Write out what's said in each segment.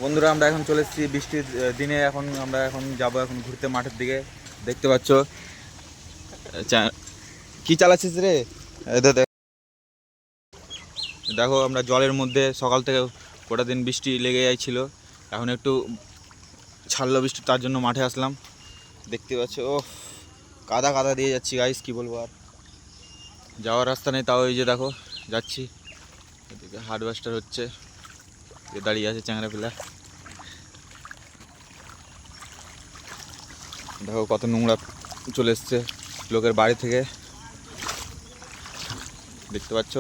বন্ধুরা আমরা এখন চলে এসেছি বৃষ্টির দিনে। আমরা এখন যাবো ঘুরতে মাঠের দিকে। দেখতে পাচ্ছ কি চালাচ্ছিস রে? দেখো আমরা জলের মধ্যে সকাল থেকে গোটা দিন বৃষ্টি লেগে যাচ্ছিল, এখন একটু ছাড়লো বৃষ্টি, তার জন্য মাঠে আসলাম। দেখতে পাচ্ছ ও কাদা কাদা দিয়ে যাচ্ছি গাইস, কি বলবো আর। যাওয়ার রাস্তা নেই, তাও এই যে দেখো যাচ্ছি। এদিকে হারভেস্টার হচ্ছে, দাঁড়িয়ে আছে চ্যাংরা পিলা। দেখো কত নোংরা চলে এসছে লোকের বাড়ি থেকে। দেখতে পাচ্ছ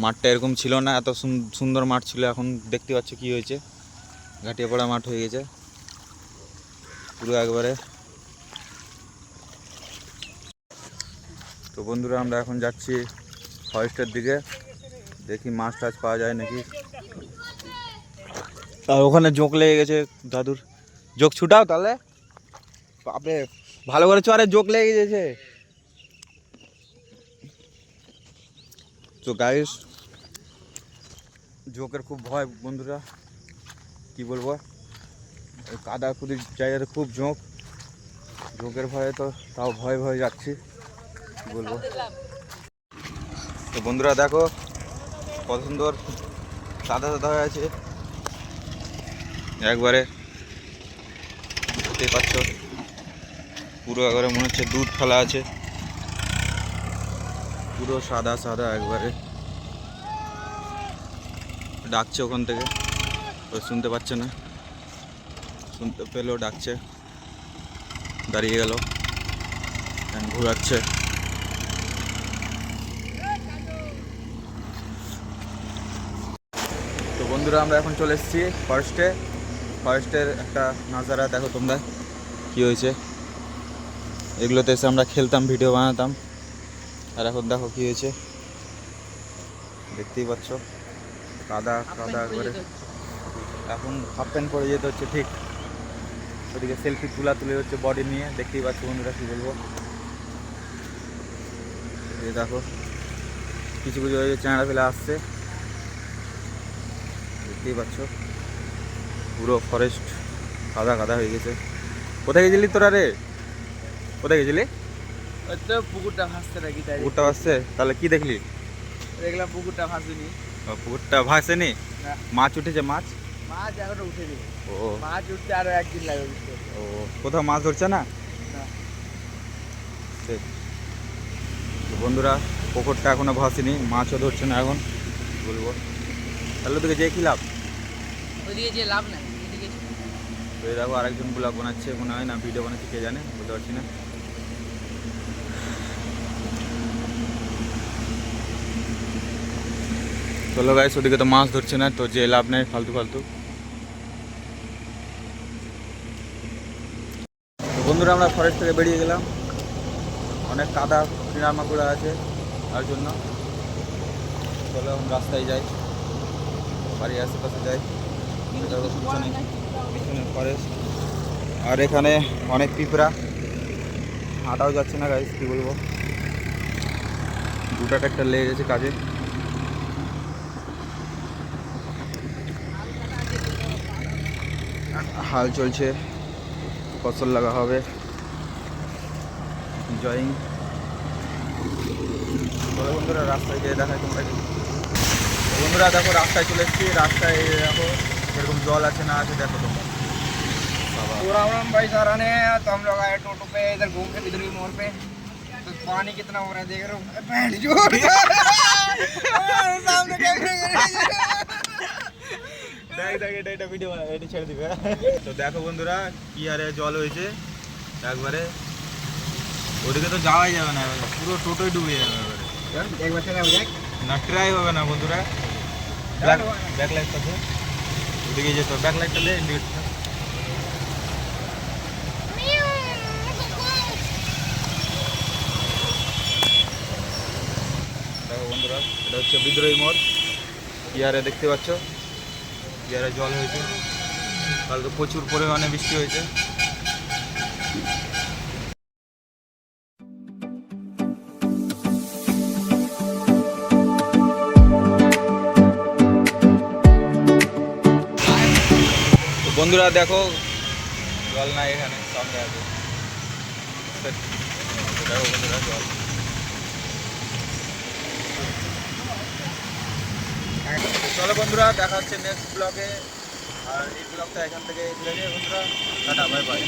মাঠটা এরকম ছিল না, এত সুন্দর মাঠ ছিল। এখন দেখতে পাচ্ছ কি হয়েছে, ঘাটিয়ে পড়া মাঠ হয়ে গেছে পুরো একবারে। তো বন্ধুরা আমরা এখন যাচ্ছি ফরেস্টের দিকে, দেখি মাছ টাছ পাওয়া যায় নাকি। আর ওখানে জোঁক লেগে গেছে দাদুর, জোঁক ছুটাও তাহলে। বাপরে ভালো করে চরে, জোঁক লেগে গেছে। তো গাইস জোঁকের খুব ভয় বন্ধুরা, কি বলবো, কাদা কুদির জায়গাতে খুব জোঁকের ভয়ে তো তাও ভয়ে ভয়ে যাচ্ছি, কি বলবো। তো বন্ধুরা দেখো কত সুন্দর সাদা সাদা হয়ে আছে একবারে, দেখতেই পাচ্ছ পুরো একবারে মনে হচ্ছে দুধ ফেলা আছে, পুরো সাদা সাদা একবারে। ডাকছে ওখান থেকে, ওই শুনতে পাচ্ছে না, শুনতে পেলেও ডাকছে। দাঁড়িয়ে গেল, ঘোরাচ্ছে। তো বন্ধুরা আমরা এখন চলে এসেছি ফরেস্টের একটা নাজারা দেখো তোমরা কি হয়েছে। এগুলোতে এসে আমরা খেলতাম, ভিডিও বানাতাম, আর এখন দেখো কি হয়েছে, দেখতেই পাচ্ছ কাদা কাদা একবারে। এখন হাফ প্যান্ট পরে যেতে হচ্ছে ঠিক, ওদিকে সেলফি তুলে হচ্ছে বডি নিয়ে। দেখতেই পাচ্ছ বন্ধুরা, কি বলবো, এই দেখো কিছু কিছু চ্যাংড়া ফেলে আসছে, দেখতেই পাচ্ছ পুরো ফরেস্ট কাদা কাদা হয়ে গেছে। কোথায় গেছিলি তোরা রে? কোথায় গেছিলি? পুকুরটা ভাসছে নাকি, তাই পুকুরটা ভাসছে? তাহলে কি দেখলি? দেখলাম পুকুরটা ভাসেনি। পুকুরটা ভাসেনি? মাছ উঠেছে? মাছ এখনো উঠেনি। ও মাছ উঠতে আরো একদিন লাগবে। ও কোথাও মাছ ধরছে না? বন্ধুরা পুকুরটা এখনো ভাসেনি, মাছও ধরছে না এখন, বলবো। তাহলে তোকে যে কি লাভ? ওইদিকে যে লাভ নাই। এই দেখো আরেকজন ব্লগ বানাচ্ছে মনে হয়, না ভিডিও বানাচ্ছে কে জানে, বলতে পারছি না। চলো গাইস, ওদিকে তো মাছ ধরছে না, তো যে লাভ নেই ফালতু। তো বন্ধুরা আমরা ফরেস্ট থেকে বেরিয়ে গেলাম, অনেক কাদা পোড়ামাকুড়া আছে তার জন্য। চলো এখন রাস্তায় যাই, বাড়ির আশেপাশে যাই। পিছনে ফরেস্ট, আর এখানে অনেক পিঁপড়া, হাঁটাও যাচ্ছে না গাইস, কি বলবো, দুটা ট্রাক্টর লেগে গেছে কাজে। হাল চলছে, ফসল লাগা হবে। জয়িং বন্ধুরা, রাস্তায় গিয়ে দেখায় তোমরা। বন্ধুরা দেখো রাস্তায় চলে এসেছি, রাস্তায় দেখো এরকম জল আছে না আছে, দেখো তোমরা। भाई सराहने तो हम लोग आए टोटो पे, इधर घूम के इधर भी मोड़ पे। तो पानी कितना हो रहा है देख रहे हो? सामने कैमरे এটা ভিডিও এটা ছেড়ে দিবে। তো দেখো বন্ধুরা কি আরে জল হয়েছে একবারে, ওদিকে তো যাওয়াই যাবে না, পুরো টোটোই ডুবে যাবে এবারে। एक बार चला हो जाए না ট্রাই হবে না বন্ধুরা। ব্যাক লাইট আছে, ওদিকে যেতে ব্যাক লাইটটা দে, ইন্ডিকেটর। দেখো বন্ধুরা এটা হচ্ছে বিদ্রোহী মোড়, ইয়ারে দেখতে পাচ্ছ, ইয়ারে জল হয়েছে, কালকে প্রচুর পরিমাণে বৃষ্টি হয়েছে। বন্ধুরা দেখো জল নাই এখানে সামনে আছে। দেখো বন্ধুরা জল। চলো বন্ধুরা দেখা হচ্ছে নেক্সট ব্লগে। আর এই ব্লগটা এখান থেকে বন্ধুরা টাটা বাই বাই।